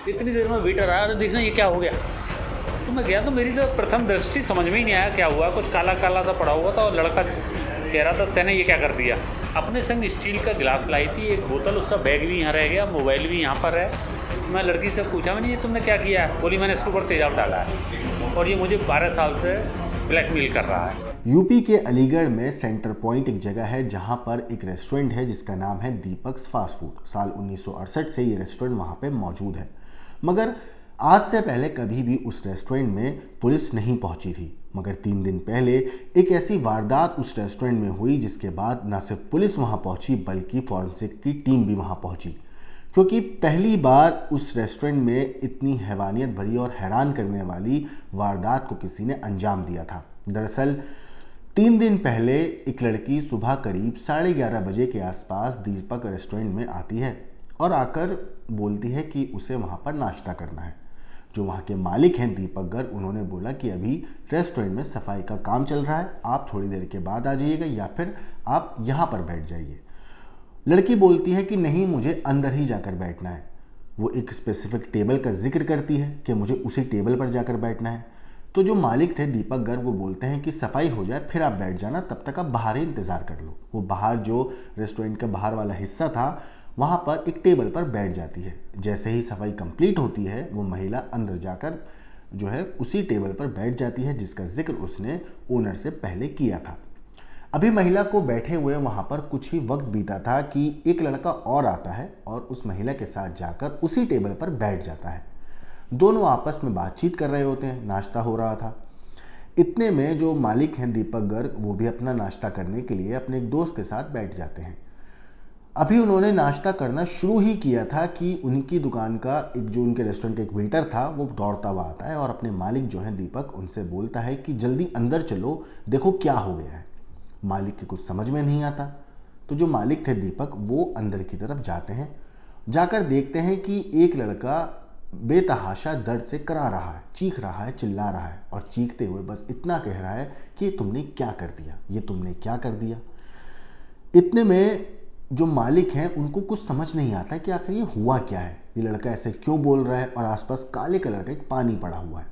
इतनी देर में वेटर आया, अरे देखना ये क्या हो गया। तो मैं गया तो मेरी तो प्रथम दृष्टि समझ में ही नहीं आया क्या हुआ। कुछ काला काला सा पड़ा हुआ था और लड़का कह रहा था तैने ये क्या कर दिया। अपने संग स्टील का गिलास लाई थी, एक बोतल, उसका बैग भी यहाँ रह गया, मोबाइल भी यहाँ पर है। मैं लड़की से पूछा, मैंने ये तुमने क्या किया है? बोली मैंने इसके ऊपर तेजाब डाला है और ये मुझे 12 साल से ब्लैकमेल कर रहा है। यूपी के अलीगढ़ में सेंटर पॉइंट एक जगह है जहां पर एक रेस्टोरेंट है जिसका नाम है दीपक्स फास्ट फूड। साल 1968 से ये रेस्टोरेंट वहां पे मौजूद है, मगर आज से पहले कभी भी उस रेस्टोरेंट में पुलिस नहीं पहुंची थी। मगर 3 दिन पहले एक ऐसी वारदात उस रेस्टोरेंट में हुई जिसके बाद न सिर्फ पुलिस वहां पहुंची बल्कि फॉरेंसिक की टीम भी वहां पहुंची, क्योंकि पहली बार उस रेस्टोरेंट में इतनी हैवानियत भरी और हैरान करने वाली वारदात को किसी ने अंजाम दिया था। दरअसल 3 दिन पहले एक लड़की सुबह करीब 11:30 बजे के आसपास दीपक रेस्टोरेंट में आती है और आकर बोलती है कि उसे वहाँ पर नाश्ता करना है। जो वहाँ के मालिक हैं दीपक गर्ग, उन्होंने बोला कि अभी रेस्टोरेंट में सफाई का काम चल रहा है, आप थोड़ी देर के बाद आ जाइएगा या फिर आप यहाँ पर बैठ जाइए। लड़की बोलती है कि नहीं, मुझे अंदर ही जाकर बैठना है। वो एक स्पेसिफिक टेबल का जिक्र करती है कि मुझे उसी टेबल पर जाकर बैठना है। तो जो मालिक थे दीपक गर्ग, वो बोलते हैं कि सफाई हो जाए फिर आप बैठ जाना, तब तक आप बाहर ही इंतज़ार कर लो। वो बाहर जो रेस्टोरेंट का बाहर वाला हिस्सा था वहाँ पर एक टेबल पर बैठ जाती है। जैसे ही सफाई कंप्लीट होती है वो महिला अंदर जाकर जो है उसी टेबल पर बैठ जाती है जिसका जिक्र उसने ओनर से पहले किया था। अभी महिला को बैठे हुए वहाँ पर कुछ ही वक्त बीता था कि एक लड़का और आता है और उस महिला के साथ जाकर उसी टेबल पर बैठ जाता है। दोनों आपस में बातचीत कर रहे होते हैं, नाश्ता हो रहा था। इतने में जो मालिक हैं दीपक गर्ग, वो भी अपना नाश्ता करने के लिए अपने एक दोस्त के साथ बैठ जाते हैं। अभी उन्होंने नाश्ता करना शुरू ही किया था कि उनकी दुकान का एक जो उनके रेस्टोरेंट का एक वेटर था वो दौड़ता हुआ आता है और अपने मालिक जो हैं दीपक, उनसे बोलता है कि जल्दी अंदर चलो, देखो क्या हो गया है। मालिक के कुछ समझ में नहीं आता, तो जो मालिक थे दीपक, वो अंदर की तरफ जाते हैं। जाकर देखते हैं कि एक लड़का बेतहाशा दर्द से करा रहा है, चीख रहा है, चिल्ला रहा है और चीखते हुए बस इतना कह रहा है कि तुमने क्या कर दिया, ये तुमने क्या कर दिया। इतने में जो मालिक हैं उनको कुछ समझ नहीं आता कि आखिर ये हुआ क्या है, ये लड़का ऐसे क्यों बोल रहा है और आसपास काले कलर का एक पानी पड़ा हुआ है।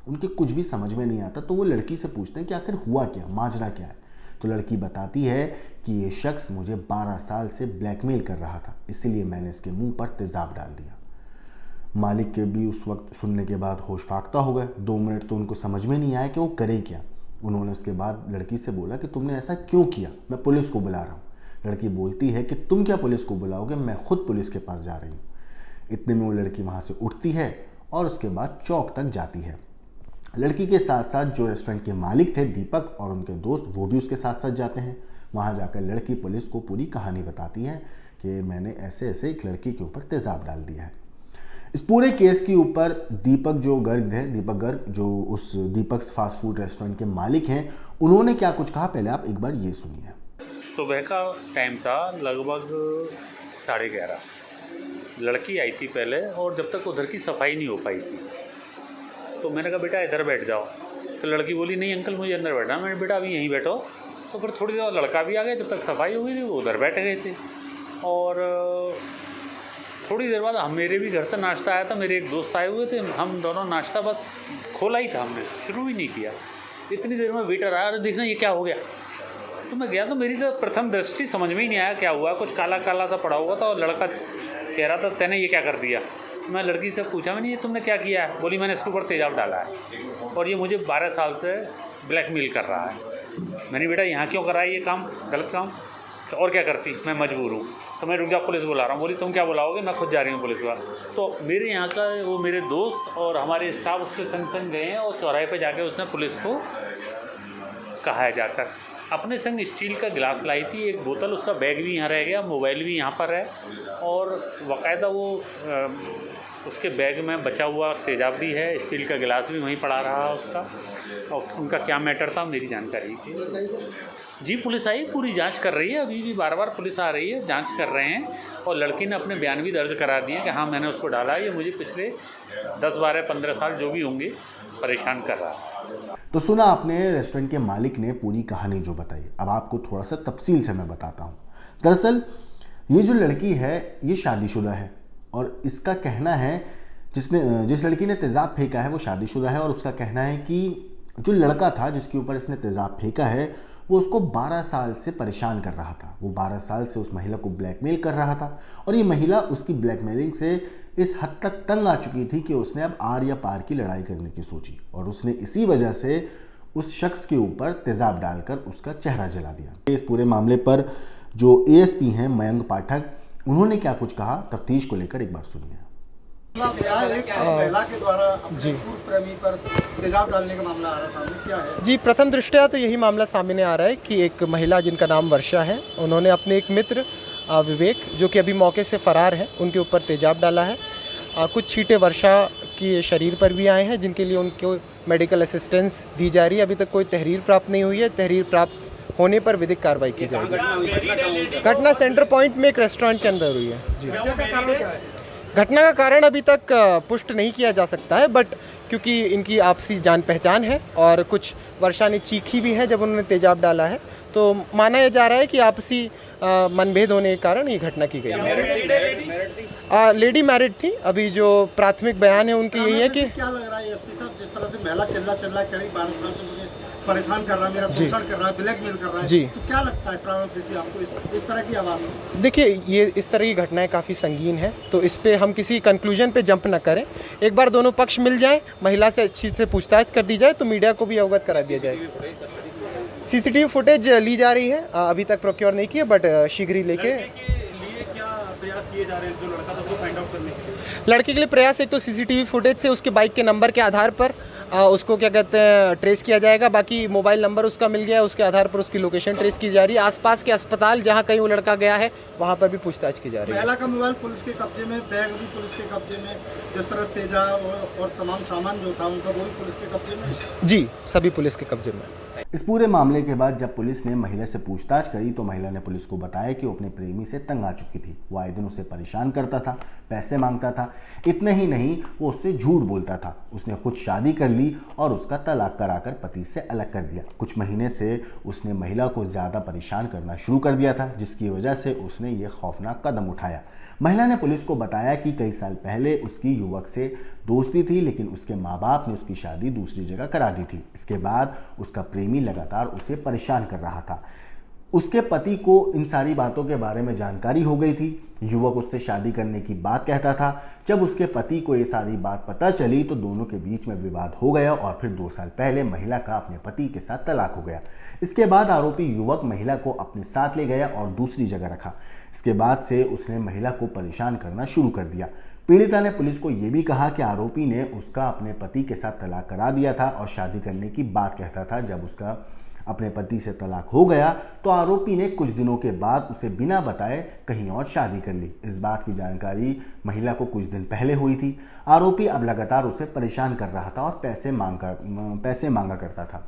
उनके कुछ भी समझ में नहीं आता, तो वो लड़की से पूछते हैं कि आखिर हुआ क्या, माजरा क्या है। तो लड़की बताती है कि ये शख्स मुझे 12 साल से ब्लैकमेल कर रहा था, इसीलिए मैंने इसके मुंह पर तेजाब डाल दिया। मालिक के भी उस वक्त सुनने के बाद होश फाख्ता हो गए। 2 मिनट तो उनको समझ में नहीं आया कि वो करें क्या। उन्होंने उसके बाद लड़की से बोला कि तुमने ऐसा क्यों किया, मैं पुलिस को बुला रहा हूँ। लड़की बोलती है कि तुम क्या पुलिस को बुलाओगे, मैं खुद पुलिस के पास जा रही हूँ। इतने में वो लड़की वहाँ से उठती है और उसके बाद चौक तक जाती है। लड़की के साथ साथ जो रेस्टोरेंट के मालिक थे दीपक और उनके दोस्त, वो भी उसके साथ साथ जाते हैं। वहाँ जाकर लड़की पुलिस को पूरी कहानी बताती है कि मैंने ऐसे ऐसे एक लड़की के ऊपर तेजाब डाल दिया है। इस पूरे केस के ऊपर दीपक जो गर्ग है, दीपक गर्ग जो उस दीपक्स फास्ट फूड रेस्टोरेंट के मालिक हैं, उन्होंने क्या कुछ कहा पहले आप एक बार ये सुनिए। सुबह का टाइम था, लगभग 11:30। लड़की आई थी पहले और जब तक उधर की सफाई नहीं हो पाई थी तो मैंने कहा बेटा इधर बैठ जाओ। तो लड़की बोली नहीं अंकल मुझे अंदर बैठना। मैंने बेटा अभी यहीं बैठो। तो फिर थोड़ी देर लड़का भी आ गया, जब तक सफाई हो गई थी वो उधर बैठ गए थे। और थोड़ी देर बाद मेरे भी घर से नाश्ता आया था, मेरे एक दोस्त आए हुए थे, हम दोनों नाश्ता बस खोला ही था, हमने शुरू ही नहीं किया। इतनी देर में वेटर आया, अरे देखना ये क्या हो गया। तो मैं गया तो मेरी तो प्रथम दृष्टि समझ में ही नहीं आया क्या हुआ। कुछ काला काला सा पड़ा हुआ था और लड़का कह रहा था तैने ये क्या कर दिया। मैं लड़की से पूछा, मैंने ये तुमने क्या किया है। बोली मैंने इसके ऊपर तेजाब डाला है और ये मुझे 12 साल से ब्लैकमेल कर रहा है। मैंने बेटा यहाँ क्यों करा है ये काम, गलत काम, तो और क्या करती, मैं मजबूर हूँ। तो मैं रुक जा, पुलिस बुला रहा हूँ। बोली तुम क्या बुलाओगे, मैं खुद जा रही हूँ पुलिस वाला। तो मेरे यहाँ का वो मेरे दोस्त और हमारे स्टाफ उसके संग संग गए हैं और चौराहे पे जाके उसने पुलिस को कहा है जाकर। अपने संग स्टील का गिलास लाई थी, एक बोतल, उसका बैग भी यहाँ रह गया, मोबाइल भी यहाँ पर है और बाकायदा वो उसके बैग में बचा हुआ तेजाब भी है, स्टील का गिलास भी वहीं पड़ा रहा उसका। और उनका क्या मैटर था मेरी जानकारी थी। जी पुलिस आई, पूरी जांच कर रही है, अभी भी बार बार पुलिस आ रही है, जांच कर रहे हैं। और लड़की ने अपने बयान भी दर्ज करा दिए कि हाँ मैंने उसको डाला, ये मुझे पिछले 10, 12, 15 साल जो भी होंगे परेशान कर रहा है। तो सुना आपने रेस्टोरेंट के मालिक ने पूरी कहानी जो बताई। अब आपको थोड़ा सा तफसील से मैं बताता हूँ। दरअसल ये जो लड़की है ये शादीशुदा है और इसका कहना है जिस लड़की ने तेज़ाब फेंका है वो शादीशुदा है और उसका कहना है कि जो लड़का था जिसके ऊपर इसने तेज़ाब फेंका है वो उसको 12 साल से परेशान कर रहा था। वो 12 साल से उस महिला को ब्लैकमेल कर रहा था और ये महिला उसकी ब्लैकमेलिंग से इस हद तक तंग आ चुकी थी कि उसने अब आर या पार की लड़ाई करने की सोची और उसने इसी वजह से उस शख्स के ऊपर तेज़ाब डालकर उसका चेहरा जला दिया। इस पूरे मामले पर जो एएसपी हैं मयंक पाठक, उन्होंने क्या कुछ कहा तफ्तीश को लेकर एक बार सुनिए। एक महिला के द्वारा अपने पूर्व प्रेमी पर तेजाब डालने का मामला आ रहा है सामने, क्या है? जी, प्रथम दृष्टया तो यही मामला सामने आ रहा है कि एक महिला जिनका नाम वर्षा है, उन्होंने अपने एक मित्र विवेक, जो कि अभी मौके से फरार है, उनके ऊपर तेजाब डाला है। कुछ छींटे वर्षा के शरीर पर भी आए हैं जिनके लिए उनको मेडिकल असिस्टेंस दी जा रही है। अभी तक कोई तहरीर प्राप्त नहीं हुई है। तहरीर प्राप्त होने पर विधिक कार्रवाई की जाएगी। घटना सेंटर पॉइंट में एक रेस्टोरेंट के अंदर हुई है। जी, घटना का कारण अभी तक पुष्ट नहीं किया जा सकता है, बट क्योंकि इनकी आपसी जान पहचान है और कुछ वर्षा ने चीखी भी है जब उन्होंने तेजाब डाला है, तो माना यह जा रहा है कि आपसी मनभेद होने के कारण ये घटना की गई है। लेडी मैरिड थी। अभी जो प्राथमिक बयान है उनकी यही है कि क्या लग रहा है एसपी साहब, जिस तरह से महिला चिल्ला करीब 12 साल से मुझे परेशान कर रहा है, मेरा शोषण कर रहा है, ब्लैकमेल कर रहा है, जी, तो क्या लगता है प्राइमा फेसी आपको इस तरह की आवाज़? देखिए, ये इस तरह की घटनाएं काफ़ी संगीन है, तो इस पे हम किसी कंक्लूजन पे जंप ना करें। एक बार दोनों पक्ष मिल जाएं, महिला से अच्छी से पूछताछ कर दी जाए तो मीडिया को भी अवगत करा दिया जाए। सीसीटीवी फुटेज ली जा रही है, अभी तक प्रोक्योर नहीं की है, बट शीघ्र ही लेके प्रयास किए जा रहे हैं जो लड़का था उसको फाइंड आउट करने के लिए। लड़के के लिए प्रयास, एक तो सीसीटीवी फुटेज से उसके बाइक के नंबर के आधार पर उसको क्या कहते हैं ट्रेस किया जाएगा। बाकी मोबाइल नंबर उसका मिल गया है, उसके आधार पर उसकी लोकेशन ट्रेस की जा रही है। आसपास के अस्पताल जहां कहीं वो लड़का गया है वहां पर भी पूछताछ की जा रही है। महिला का मोबाइल पुलिस के कब्जे में, बैग भी पुलिस के कब्जे में, जिस तरह तेजाब और तमाम सामान जो था उनका वो भी पुलिस के कब्जे में। जी, सभी पुलिस के कब्जे में। इस पूरे मामले के बाद जब पुलिस ने महिला से पूछताछ करी तो महिला ने पुलिस को बताया कि वो अपने प्रेमी से तंग आ चुकी थी। वो आए दिन उसे परेशान करता था, पैसे मांगता था। इतना ही नहीं, वो उससे झूठ बोलता था। उसने खुद शादी कर ली और उसका तलाक कराकर पति से अलग कर दिया। कुछ महीने से उसने महिला को ज़्यादा परेशान करना शुरू कर दिया था, जिसकी वजह से उसने ये खौफनाक कदम उठाया। महिला ने पुलिस को बताया कि कई साल पहले उसकी युवक से दोस्ती थी, लेकिन उसके माँ बाप ने उसकी शादी दूसरी जगह करा दी थी। इसके बाद उसका प्रेमी लगातार उसे परेशान कर रहा था। उसके पति को इन सारी बातों के बारे में जानकारी हो गई थी। युवक उससे शादी करने की बात कहता था। जब उसके पति को ये सारी बात पता चली तो दोनों के बीच में विवाद हो गया और फिर 2 साल पहले महिला का अपने पति के साथ तलाक हो गया। इसके बाद आरोपी युवक महिला को अपने साथ ले गया और दूसरी जगह रखा। इसके बाद से उसने महिला को परेशान करना शुरू कर दिया। पीड़िता ने पुलिस को यह भी कहा कि आरोपी ने उसका अपने पति के साथ तलाक करा दिया था और शादी करने की बात कहता था। जब उसका अपने पति से तलाक हो गया तो आरोपी ने कुछ दिनों के बाद उसे बिना बताए कहीं और शादी कर ली। इस बात की जानकारी महिला को कुछ दिन पहले हुई थी। आरोपी अब लगातार उसे परेशान कर रहा था और पैसे मांगा करता था।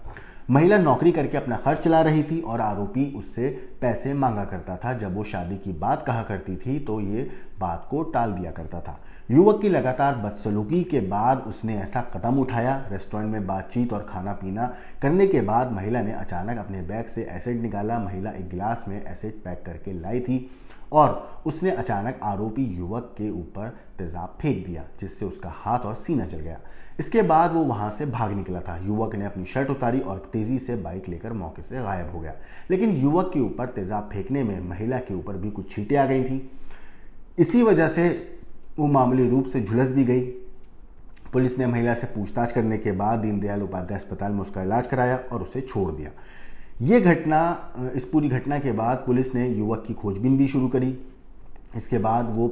महिला नौकरी करके अपना खर्च चला रही थी और आरोपी उससे पैसे मांगा करता था। जब वो शादी की बात कहा करती थी तो ये बात को टाल दिया करता था। युवक की लगातार बदसलूकी के बाद उसने ऐसा कदम उठाया। रेस्टोरेंट में बातचीत और खाना पीना करने के बाद महिला ने अचानक अपने बैग से एसिड निकाला। महिला एक गिलास में एसिड पैक करके लाई थी और उसने अचानक आरोपी युवक के ऊपर तेजाब फेंक दिया, जिससे उसका हाथ और सीना जल गया। इसके बाद वो वहां से भाग निकला था। युवक ने अपनी शर्ट उतारी और तेजी से बाइक लेकर मौके से गायब हो गया। लेकिन युवक के ऊपर तेजाब फेंकने में महिला के ऊपर भी कुछ छींटें आ गई थी। इसी वजह से वो मामूली रूप से झुलस भी गई। पुलिस ने महिला से पूछताछ करने के बाद दीनदयाल उपाध्याय अस्पताल में उसका इलाज कराया और उसे छोड़ दिया। इस पूरी घटना के बाद पुलिस ने युवक की खोजबीन भी शुरू करी। इसके बाद वो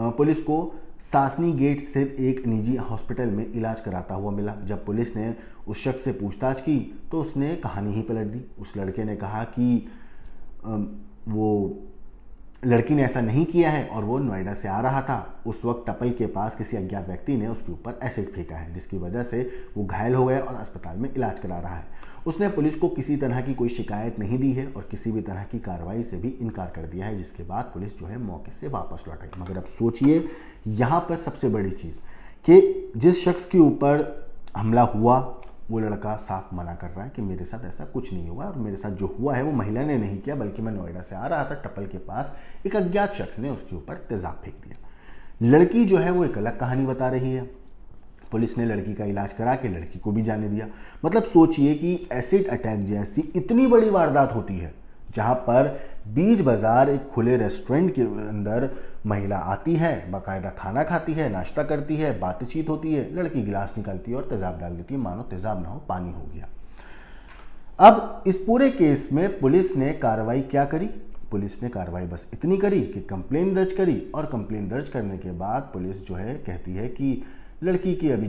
पुलिस को सासनी गेट स्थित एक निजी हॉस्पिटल में इलाज कराता हुआ मिला। जब पुलिस ने उस शख्स से पूछताछ की तो उसने कहानी ही पलट दी। उस लड़के ने कहा कि वो लड़की ने ऐसा नहीं किया है और वो नोएडा से आ रहा था। उस वक्त टपल के पास किसी अज्ञात व्यक्ति ने उसके ऊपर एसिड फेंका है, जिसकी वजह से वो घायल हो गया और अस्पताल में इलाज करा रहा है। उसने पुलिस को किसी तरह की कोई शिकायत नहीं दी है और किसी भी तरह की कार्रवाई से भी इनकार कर दिया है, जिसके बाद पुलिस जो है मौके से वापस लौट आई। मगर अब सोचिए, यहाँ पर सबसे बड़ी चीज़ कि जिस शख्स के ऊपर हमला हुआ वो लड़का साफ मना कर रहा है कि मेरे साथ ऐसा कुछ नहीं हुआ और मेरे साथ जो हुआ है वो महिला ने नहीं किया, बल्कि मैं नोएडा से आ रहा था, टपल के पास एक अज्ञात शख्स ने उसके ऊपर तेजाब फेंक दिया। लड़की जो है वो एक अलग कहानी बता रही है। पुलिस ने लड़की का इलाज करा के लड़की को भी जाने दिया। मतलब सोचिए कि एसिड अटैक जैसी इतनी बड़ी वारदात होती है जहां पर बीच बाजार एक खुले रेस्टोरेंट के अंदर महिला आती है, बाकायदा खाना खाती है, नाश्ता करती है, बातचीत होती है, लड़की गिलास निकालती है और तेजाब डाल देती है, मानो तेजाब ना हो पानी हो गया। अब इस पूरे केस में पुलिस ने कार्रवाई क्या करी? पुलिस ने कार्रवाई बस इतनी करी कि कंप्लेन दर्ज करी, और कंप्लेन दर्ज करने के बाद पुलिस जो है कहती है कि लड़की की अभी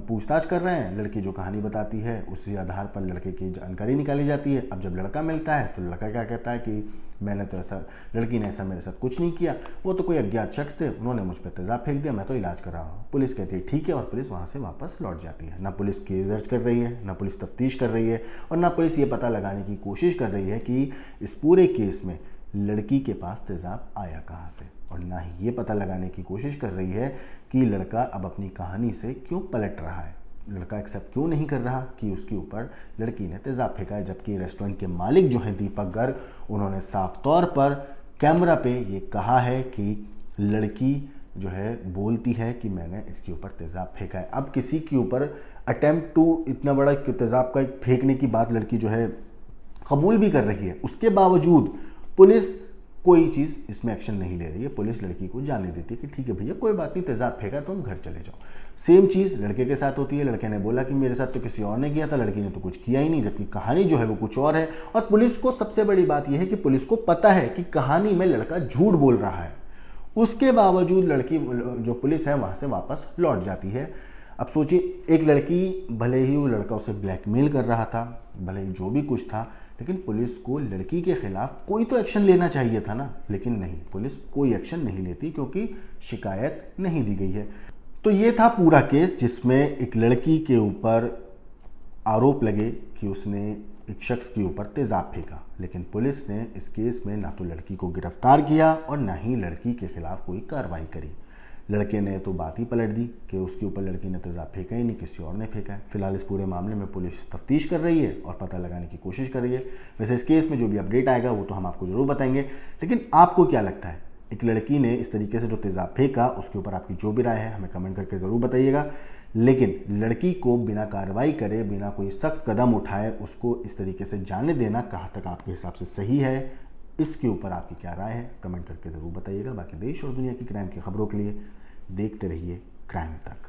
पूछताछ कर रहे हैं। लड़की जो कहानी बताती है उसी आधार पर लड़के की जानकारी निकाली जाती है। अब जब लड़का मिलता है तो लड़का क्या कहता है कि मैंने तो ऐसा, लड़की ने ऐसा मेरे साथ कुछ नहीं किया, वो तो कोई अज्ञात शख्स थे, उन्होंने मुझ पर तेजाब फेंक दिया, मैं तो इलाज कर रहा हूँ। पुलिस कहती है ठीक है, और पुलिस वहाँ से वापस लौट जाती है। ना पुलिस केस दर्ज कर रही है, ना पुलिस तफ्तीश कर रही है, और ना पुलिस ये पता लगाने की कोशिश कर रही है कि इस पूरे केस में लड़की के पास तेजाब आया कहाँ से, और ना ही ये पता लगाने की कोशिश कर रही है कि लड़का अब अपनी कहानी से क्यों पलट रहा है, लड़का एक्सेप्ट क्यों नहीं कर रहा कि उसके ऊपर लड़की ने तेजाब फेंका है। जबकि रेस्टोरेंट के मालिक जो हैं दीपक गर्ग, उन्होंने साफ तौर पर कैमरा पे ये कहा है कि लड़की जो है बोलती है कि मैंने इसके ऊपर तेजाब फेंका है। अब किसी के ऊपर अटेम्प्ट टू इतना बड़ा तेजाब का फेंकने की बात लड़की जो है कबूल भी कर रही है, उसके बावजूद पुलिस कोई चीज़ इसमें एक्शन नहीं ले रही है। पुलिस लड़की को जाने देती है कि ठीक है भैया कोई बात नहीं, तेजाब फेंका तुम घर चले जाओ। सेम चीज़ लड़के के साथ होती है। लड़के ने बोला कि मेरे साथ तो किसी और ने किया था, लड़की ने तो कुछ किया ही नहीं, जबकि कहानी जो है वो कुछ और है। और पुलिस को सबसे बड़ी बात यह है कि पुलिस को पता है कि कहानी में लड़का झूठ बोल रहा है, उसके बावजूद लड़की जो पुलिस है वहाँ से वापस लौट जाती है। अब सोचिए, एक लड़की, भले ही वो लड़का उसे ब्लैकमेल कर रहा था, भले ही जो भी कुछ था, लेकिन पुलिस को लड़की के खिलाफ कोई तो एक्शन लेना चाहिए था ना, लेकिन नहीं, पुलिस कोई एक्शन नहीं लेती क्योंकि शिकायत नहीं दी गई है। तो ये था पूरा केस जिसमें एक लड़की के ऊपर आरोप लगे कि उसने एक शख्स के ऊपर तेजाब फेंका, लेकिन पुलिस ने इस केस में ना तो लड़की को गिरफ्तार किया और ना ही लड़की के खिलाफ कोई कार्रवाई करी। लड़के ने तो बात ही पलट दी कि उसके ऊपर लड़की ने तेजाब फेंका ही नहीं, किसी और ने फेंका है। फिलहाल इस पूरे मामले में पुलिस तफ्तीश कर रही है और पता लगाने की कोशिश कर रही है। वैसे इस केस में जो भी अपडेट आएगा वो तो हम आपको ज़रूर बताएंगे, लेकिन आपको क्या लगता है, एक लड़की ने इस तरीके से जो तेजाब फेंका उसके ऊपर आपकी जो भी राय है हमें कमेंट करके ज़रूर बताइएगा। लेकिन लड़की को बिना कार्रवाई करे, बिना कोई सख्त कदम उठाए उसको इस तरीके से जाने देना कहाँ तक आपके हिसाब से सही है, इसके ऊपर आपकी क्या राय है कमेंट करके ज़रूर बताइएगा। बाकी देश और दुनिया की क्राइम की खबरों के लिए देखते रहिए क्राइम तक।